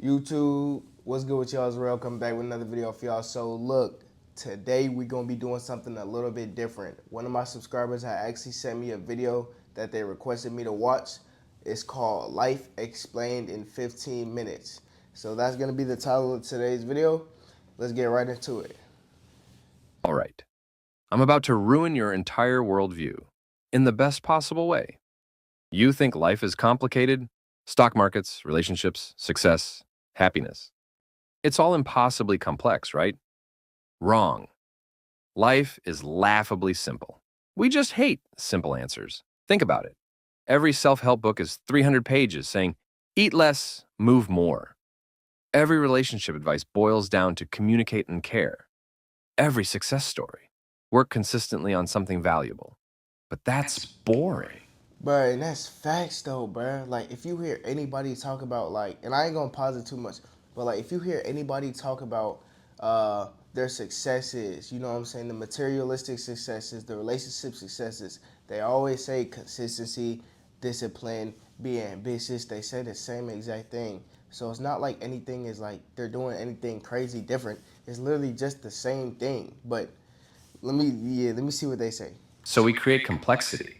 YouTube, what's good with y'all? It's Real coming back with another video for y'all. So look, today we're gonna be doing something a little bit different. One of my subscribers had actually sent me a video that they requested me to watch. It's called Life Explained in 15 Minutes. So that's gonna be the title of today's video. Let's get right into it. All right, I'm about to ruin your entire worldview in the best possible way. You think life is complicated? Stock markets, relationships, success, happiness. It's all impossibly complex, right? Wrong. Life is laughably simple. We just hate simple answers. Think about it. Every self-help book is 300 pages saying, eat less, move more. Every relationship advice boils down to communicate and care. Every success story, work consistently on something valuable. But that's boring. Bruh, and that's facts though, bruh. Like, if you hear anybody talk about, like, and I ain't gonna pause it too much, but like, if you hear anybody talk about their successes, you know what I'm saying, the materialistic successes, the relationship successes, they always say consistency, discipline, be ambitious. They say the same exact thing. So it's not like anything is like they're doing anything crazy different. It's literally just the same thing. But let me see what they say. So we create complexity.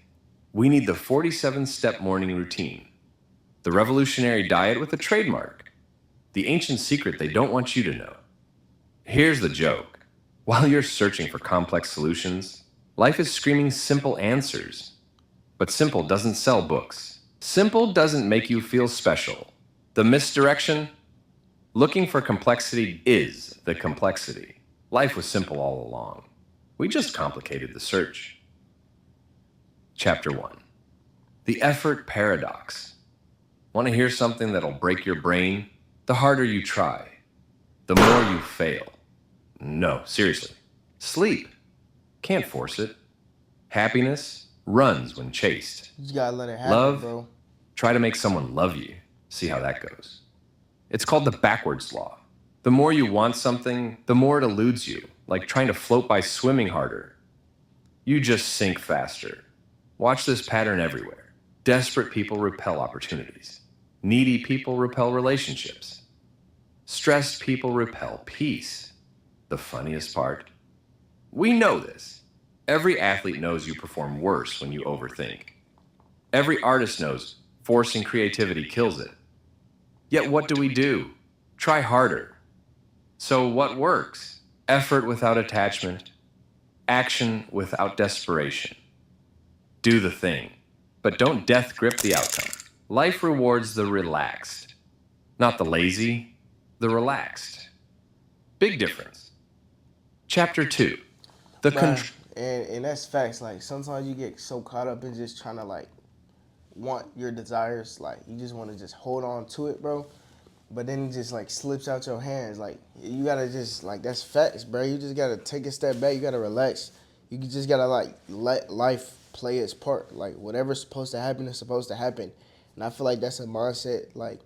We need the 47-step morning routine, the revolutionary diet with a trademark, the ancient secret they don't want you to know. Here's the joke. While you're searching for complex solutions, life is screaming simple answers. But simple doesn't sell books. Simple doesn't make you feel special. The misdirection? Looking for complexity is the complexity. Life was simple all along. We just complicated the search. Chapter 1. The effort paradox. Want to hear something that'll break your brain? The harder you try, the more you fail. No, seriously. Sleep. Can't force it. Happiness runs when chased. You just gotta let it happen, Love, bro. try to make someone love you. See how that goes. It's called the backwards law. The more you want something, the more it eludes you, like trying to float by swimming harder. You just sink faster. Watch this pattern everywhere. Desperate people repel opportunities. Needy people repel relationships. Stressed people repel peace. The funniest part? We know this. Every athlete knows you perform worse when you overthink. Every artist knows forcing creativity kills it. Yet what do? Try harder. So what works? Effort without attachment. Action without desperation. Do the thing, but don't death grip the outcome. Life rewards the relaxed, not the lazy, the relaxed. Big difference. Chapter 2. The Bruh, control. and that's facts. Like, sometimes you get so caught up in just trying to like want your desires, like you just want to just hold on to it, bro. But then it just like slips out your hands. Like, you gotta just, like, that's facts, bro. You just gotta take a step back. You gotta relax. You just gotta like let life play its part. Like, whatever's supposed to happen is supposed to happen. And I feel like that's a mindset like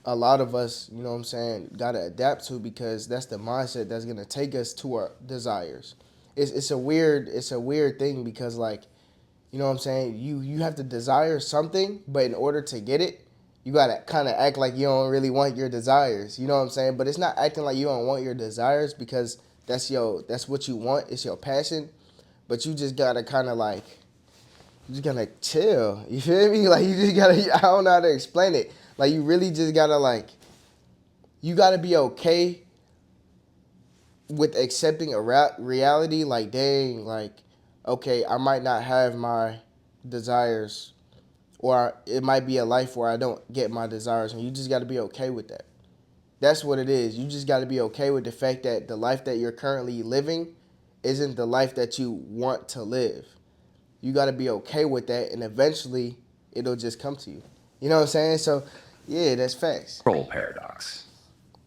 a lot of us, you know what I'm saying, gotta adapt to, because that's the mindset that's gonna take us to our desires. It's a weird thing, because like, you know what I'm saying, you have to desire something, but in order to get it, you gotta kind of act like you don't really want your desires. You know what I'm saying? But it's not acting like you don't want your desires, because that's what you want. It's your passion. But you just gotta kind of like, you just gotta chill. You feel me? Like, you just gotta. I don't know how to explain it. Like, you really just gotta like. You gotta be okay with accepting a reality. Like, dang, like, okay, I might not have my desires, or it might be a life where I don't get my desires, and you just got to be okay with that. That's what it is. You just got to be okay with the fact that the life that you're currently living isn't the life that you want to live. You got to be okay with that, and eventually it'll just come to you. You know what I'm saying? So, yeah, that's facts. Paradox.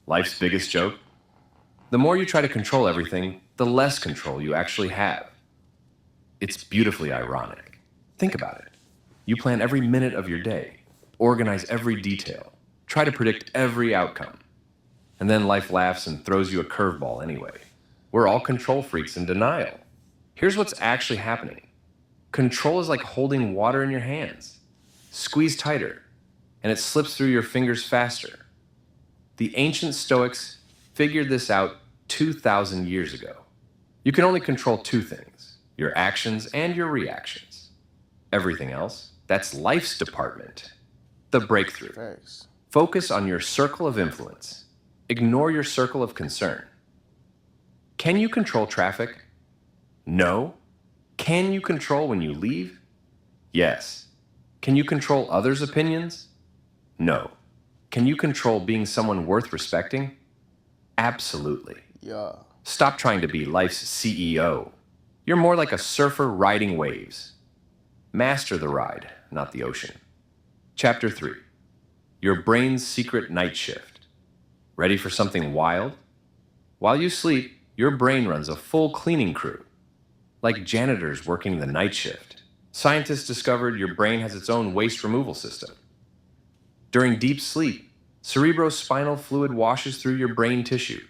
Life's biggest joke? The more you try to control everything, the less control you actually have. It's beautifully ironic. Think about it. You plan every minute of your day, organize every detail, try to predict every outcome. And then life laughs and throws you a curveball anyway. We're all control freaks in denial. Here's what's actually happening. Control is like holding water in your hands. Squeeze tighter, and it slips through your fingers faster. The ancient Stoics figured this out 2,000 years ago. You can only control two things: your actions and your reactions. Everything else, that's life's department. The breakthrough. Facts. Focus on your circle of influence. Ignore your circle of concern. Can you control traffic? No. Can you control when you leave? Yes. Can you control others' opinions? No. Can you control being someone worth respecting? Absolutely. Yeah. Stop trying to be life's CEO. You're more like a surfer riding waves. Master the ride, not the ocean. Chapter 3. Your brain's secret night shift. Ready for something wild? While you sleep, your brain runs a full cleaning crew. Like janitors working the night shift. Scientists discovered your brain has its own waste removal system. During deep sleep, cerebrospinal fluid washes through your brain tissue,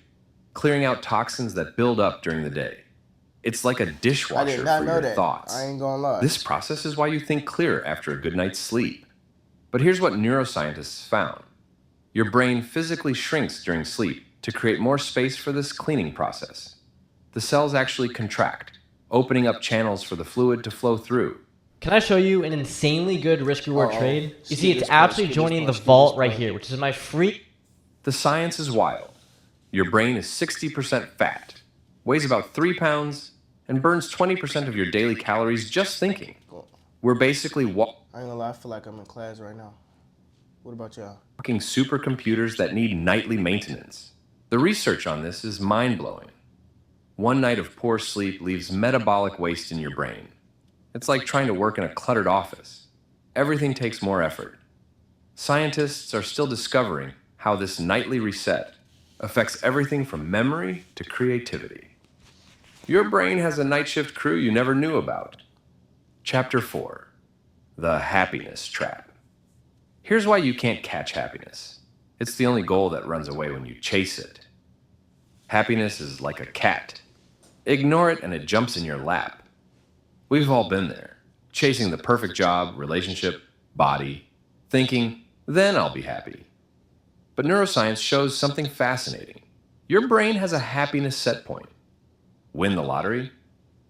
clearing out toxins that build up during the day. It's like a I dishwasher did not for know your that. thoughts. I ain't gonna lie. This process is why you think clearer after a good night's sleep. But here's what neuroscientists found. Your brain physically shrinks during sleep to create more space for this cleaning process. The cells actually contract, opening up channels for the fluid to flow through. Can I show you an insanely good risk-reward Uh-oh. trade? You Skip see, it's this part, absolutely skip this joining part, the skip vault this right part. here, which is my free. The science is wild. Your brain is 60% fat, weighs about 3 pounds, and burns 20% of your daily calories just thinking. We're basically I ain't gonna lie, I feel like I'm in class right now. What about y'all? walking supercomputers that need nightly maintenance. The research on this is mind-blowing. One night of poor sleep leaves metabolic waste in your brain. It's like trying to work in a cluttered office. Everything takes more effort. Scientists are still discovering how this nightly reset affects everything from memory to creativity. Your brain has a night shift crew you never knew about. Chapter 4. The Happiness Trap. Here's why you can't catch happiness. It's the only goal that runs away when you chase it. Happiness is like a cat. Ignore it and it jumps in your lap. We've all been there, chasing the perfect job, relationship, body, thinking, then I'll be happy. But neuroscience shows something fascinating. Your brain has a happiness set point. Win the lottery?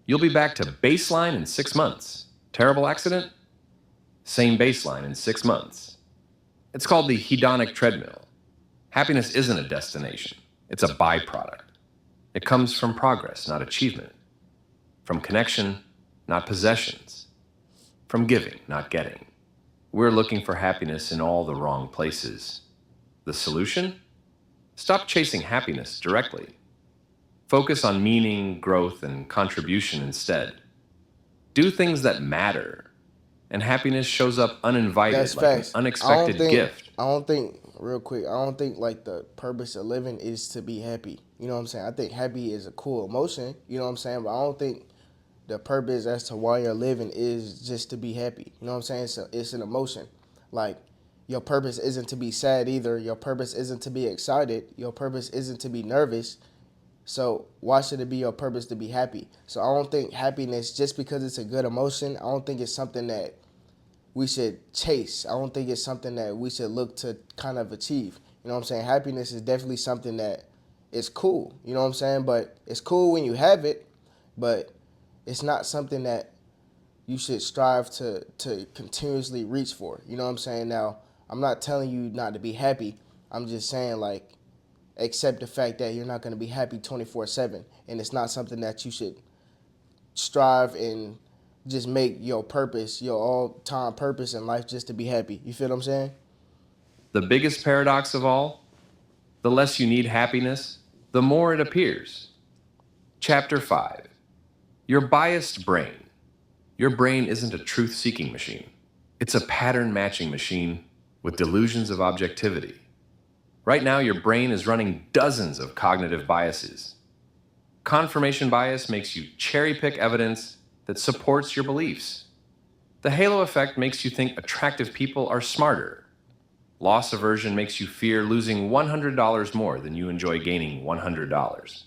You'll be back to baseline in 6 months. Terrible accident? Same baseline in 6 months. It's called the hedonic treadmill. Happiness isn't a destination. It's a byproduct. It comes from progress, not achievement. From connection, not possessions. From giving, not getting. We're looking for happiness in all the wrong places. The solution? Stop chasing happiness directly. Focus on meaning, growth, and contribution instead. Do things that matter. And happiness shows up uninvited, That's like an facts. unexpected gift. I don't think, real quick, I don't think like the purpose of living is to be happy. You know what I'm saying? I think happy is a cool emotion. You know what I'm saying? But I don't think the purpose as to why you're living is just to be happy. You know what I'm saying? So it's an emotion. Like, your purpose isn't to be sad either. Your purpose isn't to be excited. Your purpose isn't to be nervous. So why should it be your purpose to be happy? So I don't think happiness, just because it's a good emotion, I don't think it's something that we should chase. I don't think it's something that we should look to kind of achieve. You know what I'm saying? Happiness is definitely something that is cool. You know what I'm saying? But it's cool when you have it, but it's not something that you should strive to continuously reach for. You know what I'm saying? Now, I'm not telling you not to be happy. I'm just saying, like, accept the fact that you're not going to be happy 24/7, and it's not something that you should strive and just make your purpose, your all-time purpose in life, just to be happy. You feel what I'm saying? The biggest paradox of all, the less you need happiness, the more it appears. Chapter 5. Your biased brain. Your brain isn't a truth-seeking machine. It's a pattern-matching machine with delusions of objectivity. Right now, your brain is running dozens of cognitive biases. Confirmation bias makes you cherry-pick evidence that supports your beliefs. The halo effect makes you think attractive people are smarter. Loss aversion makes you fear losing $100 more than you enjoy gaining $100.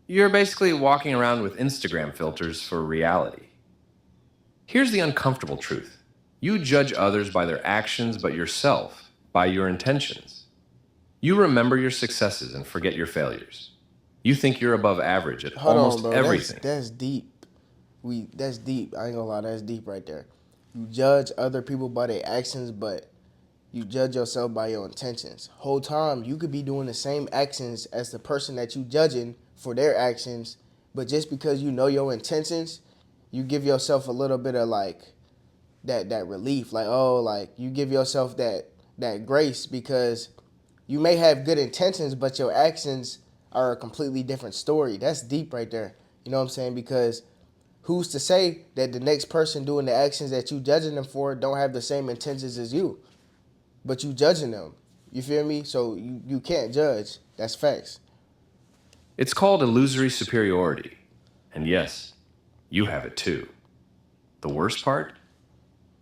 You're basically walking around with Instagram filters for reality. Here's the uncomfortable truth. You judge others by their actions, but yourself by your intentions. You remember your successes and forget your failures. You think you're above average at Hold almost on, bro. everything. That's deep. That's deep. I ain't gonna lie, that's deep right there. You judge other people by their actions, but you judge yourself by your intentions. Whole time you could be doing the same actions as the person that you judging for their actions, but just because you know your intentions, you give yourself a little bit of like that relief. Like, oh, like you give yourself that grace because you may have good intentions, but your actions are a completely different story. That's deep right there. You know what I'm saying? Because who's to say that the next person doing the actions that you judging them for don't have the same intentions as you, but you judging them? You feel me? So you can't judge. That's facts. It's called illusory superiority. And yes, you have it too. The worst part?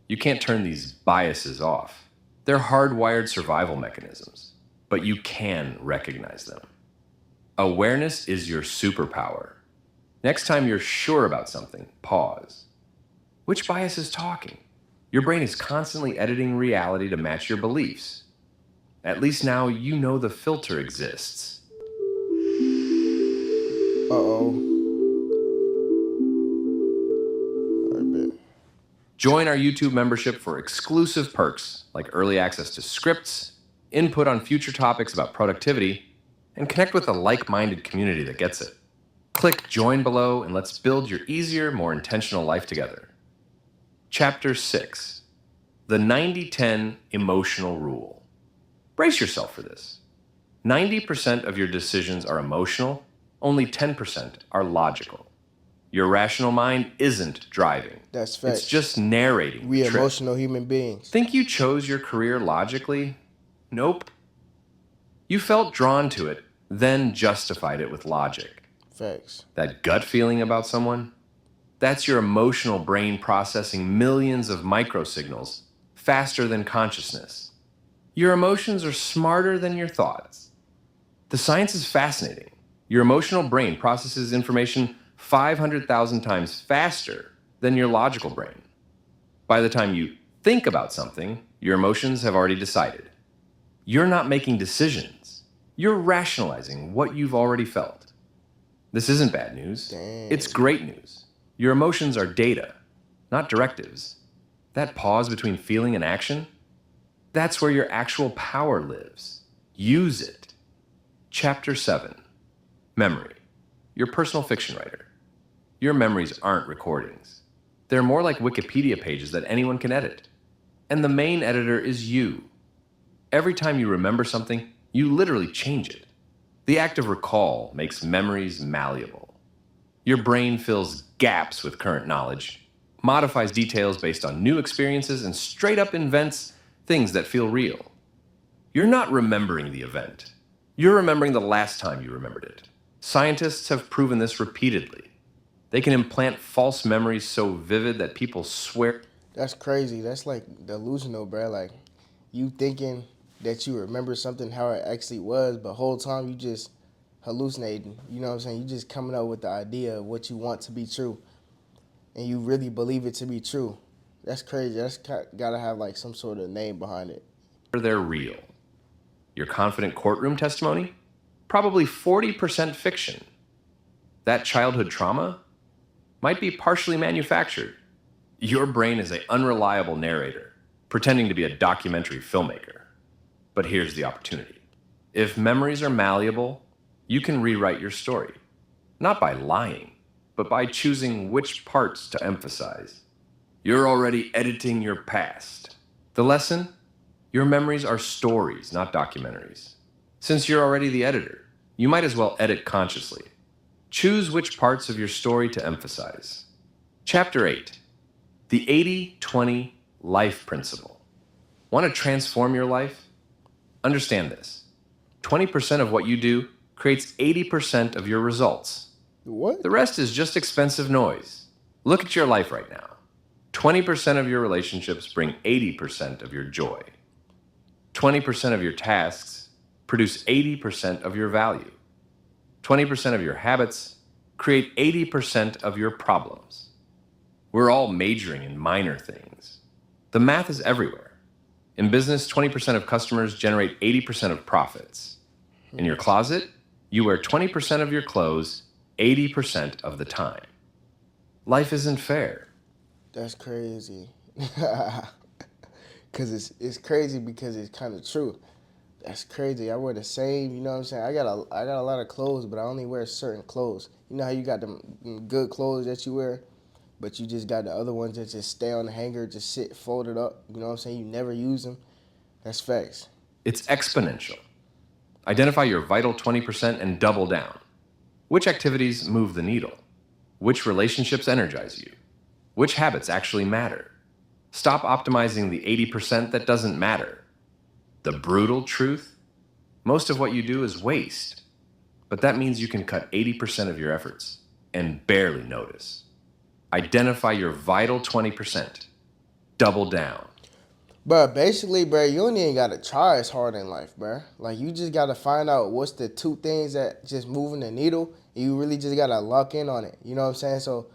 You can't turn these biases off. They're hardwired survival mechanisms, but you can recognize them. Awareness is your superpower. Next time you're sure about something, pause. Which bias is talking? Your brain is constantly editing reality to match your beliefs. At least now you know the filter exists. Uh-oh. I bet. Join our YouTube membership for exclusive perks like early access to scripts, input on future topics about productivity, and connect with a like-minded community that gets it. Click join below and let's build your easier, more intentional life together. Chapter 6, the 90-10 emotional rule. Brace yourself for this. 90% of your decisions are emotional, only 10% are logical. Your rational mind isn't driving. That's facts. It's just narrating We the trip. emotional human beings. Think you chose your career logically? Nope. You felt drawn to it, then justified it with logic. Facts. That gut feeling about someone? That's your emotional brain processing millions of microsignals faster than consciousness. Your emotions are smarter than your thoughts. The science is fascinating. Your emotional brain processes information 500,000 times faster than your logical brain. By the time you think about something, your emotions have already decided. You're not making decisions. You're rationalizing what you've already felt. This isn't bad news. Damn. It's great news. Your emotions are data, not directives. That pause between feeling and action, that's where your actual power lives. Use it. Chapter 7, Memory. Your personal fiction writer. Your memories aren't recordings. They're more like Wikipedia pages that anyone can edit. And the main editor is you. Every time you remember something, you literally change it. The act of recall makes memories malleable. Your brain fills gaps with current knowledge, modifies details based on new experiences, and straight up invents things that feel real. You're not remembering the event. You're remembering the last time you remembered it. Scientists have proven this repeatedly. They can implant false memories so vivid that people swear. That's crazy. That's like delusional, bro. Like you thinking that you remember something how it actually was, but whole time you just hallucinating. You know what I'm saying? You just coming up with the idea of what you want to be true, and you really believe it to be true. That's crazy. That's gotta have like some sort of name behind it. They're real. Your confident courtroom testimony? Probably 40% fiction. That childhood trauma might be partially manufactured. Your brain is an unreliable narrator, pretending to be a documentary filmmaker. But here's the opportunity. If memories are malleable, you can rewrite your story. Not by lying, but by choosing which parts to emphasize. You're already editing your past. The lesson? Your memories are stories, not documentaries. Since you're already the editor, you might as well edit consciously. Choose which parts of your story to emphasize. Chapter 8, the 80-20 life principle. Want to transform your life? Understand this. 20% of what you do creates 80% of your results. What? The rest is just expensive noise. Look at your life right now. 20% of your relationships bring 80% of your joy. 20% of your tasks produce 80% of your value. 20% of your habits create 80% of your problems. We're all majoring in minor things. The math is everywhere. In business, 20% of customers generate 80% of profits. In your closet, you wear 20% of your clothes 80% of the time. Life isn't fair. That's crazy. Cause it's crazy because it's kind of true. That's crazy. I wear the same. You know what I'm saying? I got a lot of clothes, but I only wear certain clothes. You know how you got them good clothes that you wear, but you just got the other ones that just stay on the hanger, just sit folded up. You know what I'm saying? You never use them. That's facts. It's exponential. Identify your vital 20% and double down. Which activities move the needle? Which relationships energize you? Which habits actually matter? Stop optimizing the 80% that doesn't matter. The brutal truth? Most of what you do is waste. But that means you can cut 80% of your efforts and barely notice. Identify your vital 20%. Double down. But basically, bro, you don't even gotta try as hard in life, bro. Like you just gotta find out what's the two things that just moving the needle, and you really just gotta lock in on it. You know what I'm saying? So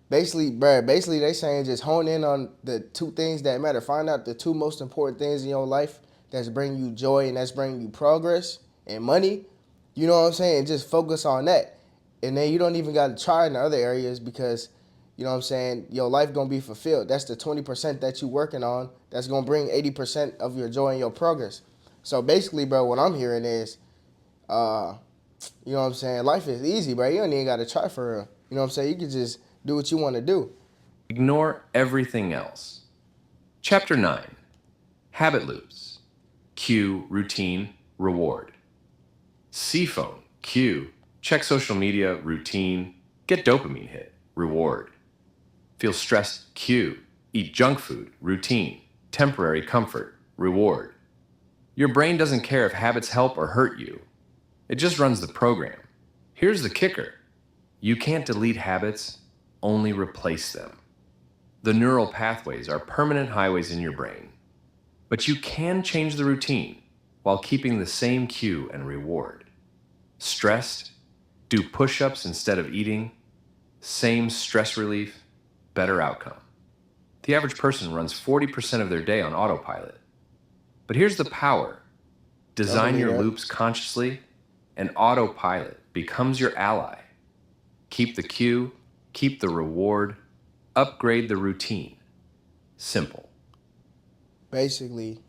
basically, bro, they saying just hone in on the two things that matter. Find out the two most important things in your life that's bringing you joy and that's bringing you progress and money. You know what I'm saying? Just focus on that, and then you don't even gotta try in the other areas because you know what I'm saying? Your life gonna be fulfilled. That's the 20% that you working on. That's gonna bring 80% of your joy and your progress. So basically, bro, what I'm hearing is, you know what I'm saying? Life is easy, bro. You don't even gotta try for real. You know what I'm saying? You can just do what you want to do. Ignore everything else. Chapter 9. Habit loops. Cue, routine, reward. C phone, cue, check social media, routine, get dopamine hit, reward. Feel stressed, cue, eat junk food, routine, temporary comfort, reward. Your brain doesn't care if habits help or hurt you. It just runs the program. Here's the kicker. You can't delete habits, only replace them. The neural pathways are permanent highways in your brain. But you can change the routine while keeping the same cue and reward. Stressed? Do push-ups instead of eating. Same stress relief, better outcome. The average person runs 40% of their day on autopilot. But here's the power. Design your loops consciously, and autopilot becomes your ally. Keep the cue, keep the reward, upgrade the routine. Simple. Basically, you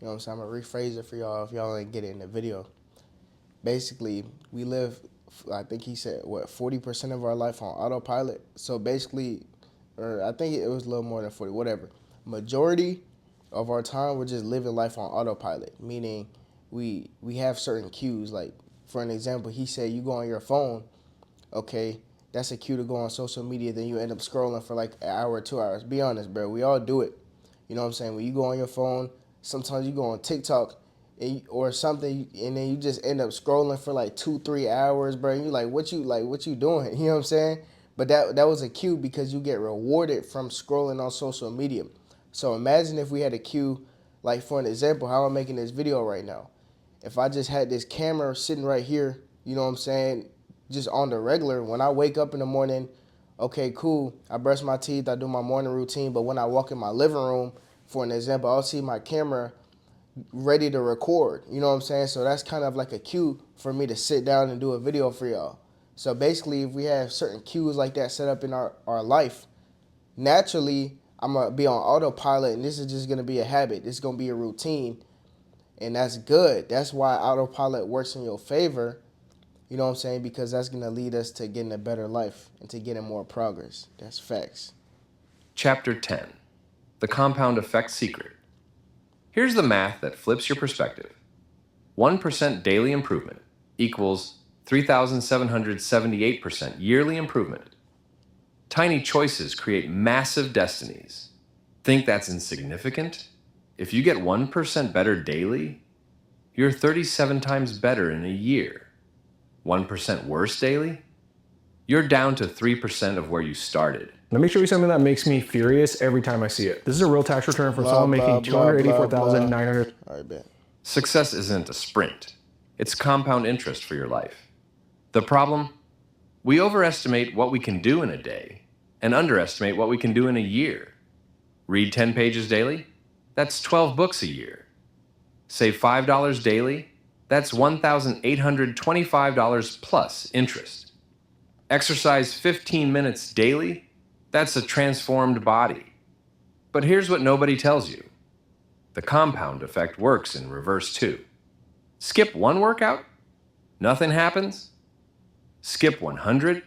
know what I'm saying? I'm gonna rephrase it for y'all if y'all ain't get it in the video. Basically, we live, I think he said, 40% of our life on autopilot. So basically, or I think it was a little more than 40, whatever. Majority of our time, we're just living life on autopilot, meaning we have certain cues. Like, for an example, he said you go on your phone, okay, that's a cue to go on social media, then you end up scrolling for like an hour or 2 hours. Be honest, bro, we all do it. You know what I'm saying? When you go on your phone, sometimes you go on TikTok or something, and then you just end up scrolling for like 2-3 hours, bro. And you like, what you doing? You know what I'm saying? But that was a cue because you get rewarded from scrolling on social media. So imagine if we had a cue, like for an example, how I'm making this video right now. If I just had this camera sitting right here, you know what I'm saying, just on the regular, when I wake up in the morning, okay, cool, I brush my teeth, I do my morning routine, but when I walk in my living room, for an example, I'll see my camera ready to record, you know what I'm saying? So that's kind of like a cue for me to sit down and do a video for y'all. So basically, if we have certain cues like that set up in our life, naturally, I'm going to be on autopilot, and this is just going to be a habit. This is going to be a routine, and that's good. That's why autopilot works in your favor, you know what I'm saying, because that's going to lead us to getting a better life and to getting more progress. That's facts. Chapter 10. The Compound Effect Secret. Here's the math that flips your perspective. 1% daily improvement equals 3,778% yearly improvement. Tiny choices create massive destinies. Think that's insignificant? If you get 1% better daily, you're 37 times better in a year. 1% worse daily? You're down to 3% of where you started. Let me show you something that makes me furious every time I see it. This is a real tax return from someone making $284,900. All right, bet. Success isn't a sprint. It's compound interest for your life. The problem? We overestimate what we can do in a day and underestimate what we can do in a year. Read 10 pages daily? That's 12 books a year. Save $5 daily, that's $1,825 plus interest. Exercise 15 minutes daily, that's a transformed body. But here's what nobody tells you. The compound effect works in reverse too. Skip one workout, nothing happens. Skip 100,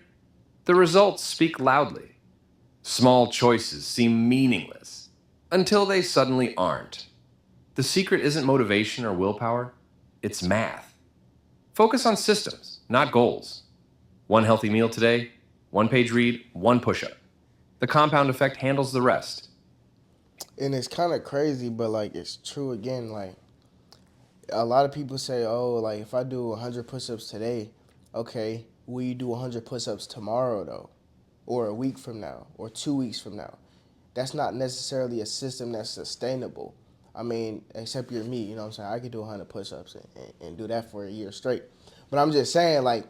the results speak loudly. Small choices seem meaningless until they suddenly aren't. The secret isn't motivation or willpower, it's math. Focus on systems, not goals. One healthy meal today, one page read, one push-up. The compound effect handles the rest. And it's kind of crazy, but like it's true again. Like a lot of people say, oh, like if I do 100 push-ups today, okay, will you do 100 push-ups tomorrow though, or a week from now, or 2 weeks from now? That's not necessarily a system that's sustainable. I mean, except you're me, you know what I'm saying? I could do 100 push-ups and do that for a year straight. But I'm just saying, like,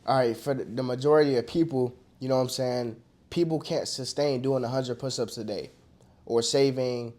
all right, for the majority of people, you know what I'm saying, people can't sustain doing 100 push-ups a day or saving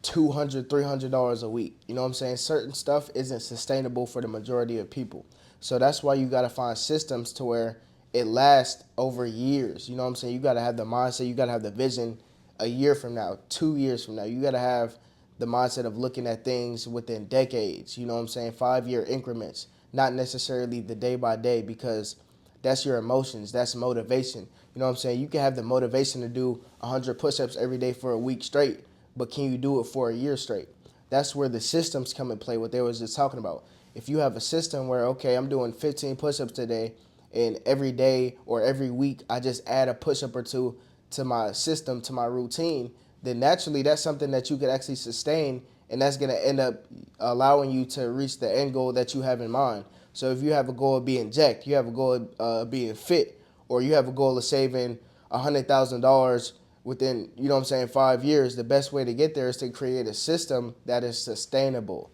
$200, $300 a week. You know what I'm saying? Certain stuff isn't sustainable for the majority of people. So that's why you got to find systems to where it lasts over years. You know what I'm saying? You got to have the mindset, you got to have the vision a year from now, 2 years from now. You got to have the mindset of looking at things within decades. You know what I'm saying? 5-year increments, not necessarily the day by day, because that's your emotions. That's motivation. You know what I'm saying? You can have the motivation to do 100 push-ups every day for a week straight, but can you do it for a year straight? That's where the systems come and play, what they was just talking about. If you have a system where, okay, I'm doing 15 push-ups today, and every day or every week I just add a push-up or two to my system, to my routine, then naturally that's something that you could actually sustain, and that's going to end up allowing you to reach the end goal that you have in mind. So if you have a goal of being jacked, you have a goal of being fit, or you have a goal of saving $100,000 within, you know what I'm saying, 5 years, the best way to get there is to create a system that is sustainable.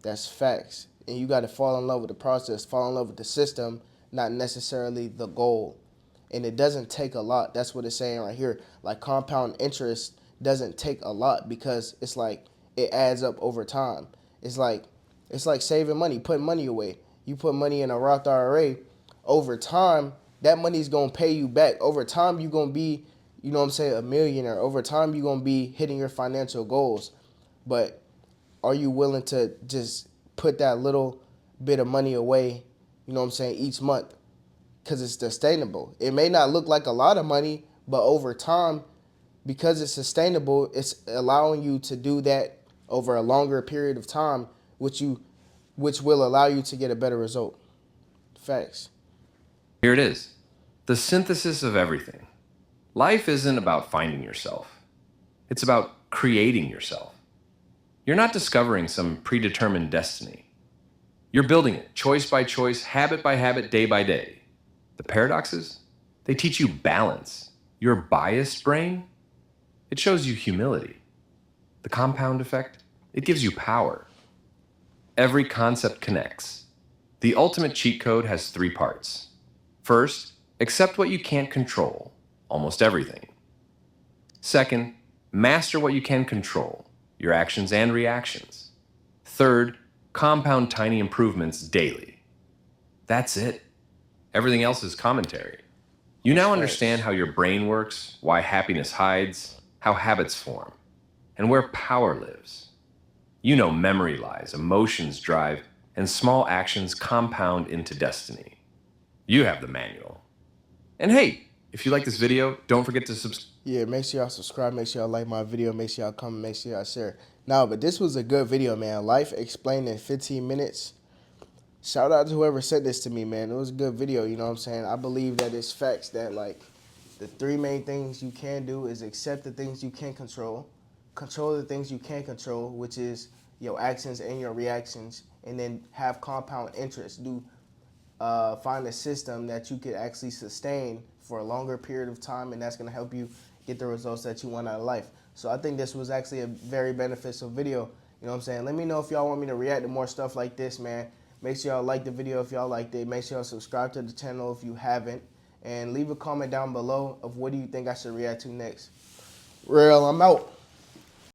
That's facts. And you got to fall in love with the process, fall in love with the system, not necessarily the goal. And it doesn't take a lot. That's what it's saying right here. Like compound interest doesn't take a lot because it's like it adds up over time. It's like saving money, putting money away. You put money in a Roth IRA, over time, that money's going to pay you back. Over time, you're going to be, you know what I'm saying, a millionaire. Over time, you're going to be hitting your financial goals. But are you willing to just put that little bit of money away, you know what I'm saying, each month? Because it's sustainable. It may not look like a lot of money, but over time, because it's sustainable, it's allowing you to do that over a longer period of time, which will allow you to get a better result. Facts. Here it is. The synthesis of everything. Life isn't about finding yourself. It's about creating yourself. You're not discovering some predetermined destiny. You're building it, choice by choice, habit by habit, day by day. The paradoxes? They teach you balance. Your biased brain? It shows you humility. The compound effect? It gives you power. Every concept connects. The ultimate cheat code has 3 parts. First, accept what you can't control, almost everything. Second, master what you can control, your actions and reactions. Third, compound tiny improvements daily. That's it. Everything else is commentary. You now understand how your brain works, why happiness hides, how habits form, and where power lives. You know memory lies, emotions drive, and small actions compound into destiny. You have the manual. And hey, if you like this video, don't forget to subscribe. Yeah, make sure y'all subscribe, make sure y'all like my video, make sure y'all comment, make sure y'all share. No, but this was a good video, man. Life explained in 15 minutes. Shout out to whoever said this to me, man. It was a good video, you know what I'm saying? I believe that it's facts that, like, the 3 main things you can do is accept the things you can't control the things you can control, which is your actions and your reactions, and then have compound interest. Find a system that you could actually sustain for a longer period of time, and that's going to help you get the results that you want out of life. So I think this was actually a very beneficial video. You know what I'm saying? Let me know if y'all want me to react to more stuff like this, man. Make sure y'all like the video if y'all liked it. Make sure y'all subscribe to the channel if you haven't. And leave a comment down below of what do you think I should react to next. Real, I'm out.